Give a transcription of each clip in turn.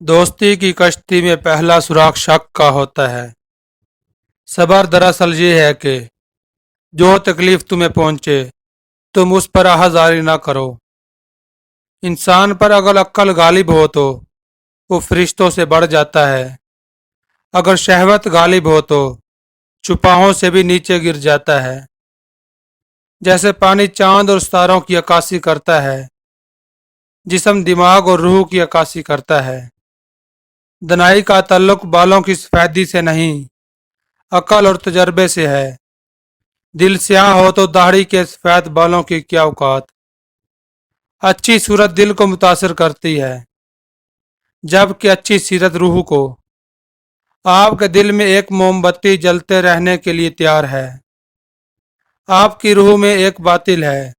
दोस्ती की कश्ती में पहला सुराग शक का होता है। सबर दरअसल ये है कि जो तकलीफ तुम्हें पहुंचे तुम उस पर आहाजारी ना करो। इंसान पर अगर अक्ल गालिब हो तो वो फरिश्तों से बढ़ जाता है। अगर शहवत गालिब हो तो चुपाहों से भी नीचे गिर जाता है। जैसे पानी चांद और सितारों की अक्कासी करता है, जिस्म दिमाग और रूह की अक्कासी करता है। दनाई का ताल्लुक बालों की सफेदी से नहीं, अकल और तजर्बे से है। दिल स्याह हो तो दाढ़ी के सफेद बालों की क्या औकात। अच्छी सूरत दिल को मुतासर करती है, जबकि अच्छी सीरत रूह को। आपके दिल में एक मोमबत्ती जलते रहने के लिए तैयार है। आपकी रूह में एक बातिल है,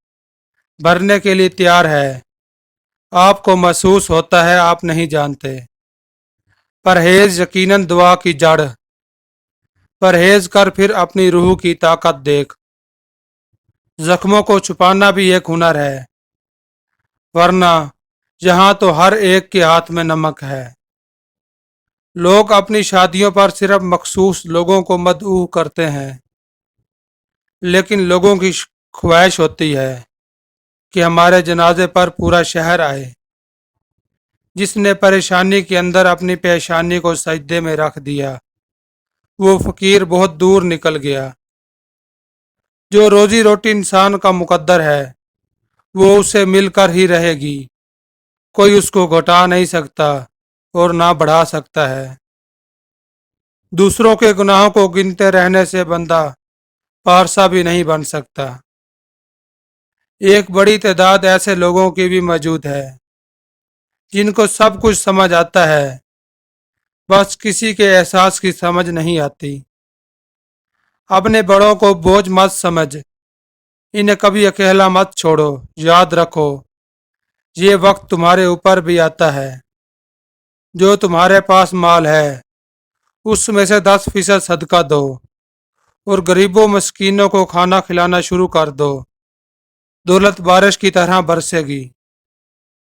भरने के लिए तैयार है। आपको महसूस होता है, आप नहीं जानते। परहेज यकीनन दुआ की जड़। परहेज कर फिर अपनी रूह की ताकत देख। जख्मों को छुपाना भी एक हुनर है, वरना यहाँ तो हर एक के हाथ में नमक है। लोग अपनी शादियों पर सिर्फ मखसूस लोगों को मदऊ करते हैं, लेकिन लोगों की ख्वाहिश होती है कि हमारे जनाजे पर पूरा शहर आए। जिसने परेशानी के अंदर अपनी पेशानी को सजदे में रख दिया, वो फकीर बहुत दूर निकल गया। जो रोजी रोटी इंसान का मुकद्दर है, वो उसे मिलकर ही रहेगी। कोई उसको घटा नहीं सकता और ना बढ़ा सकता है। दूसरों के गुनाहों को गिनते रहने से बंदा पारसा भी नहीं बन सकता। एक बड़ी तादाद ऐसे लोगों की भी मौजूद है जिनको सब कुछ समझ आता है, बस किसी के एहसास की समझ नहीं आती। अपने बड़ों को बोझ मत समझ, इन्हें कभी अकेला मत छोड़ो। याद रखो, ये वक्त तुम्हारे ऊपर भी आता है। जो तुम्हारे पास माल है उसमें से 10% सदका दो और गरीबों मस्कीनों को खाना खिलाना शुरू कर दो। दौलत बारिश की तरह बरसेगी।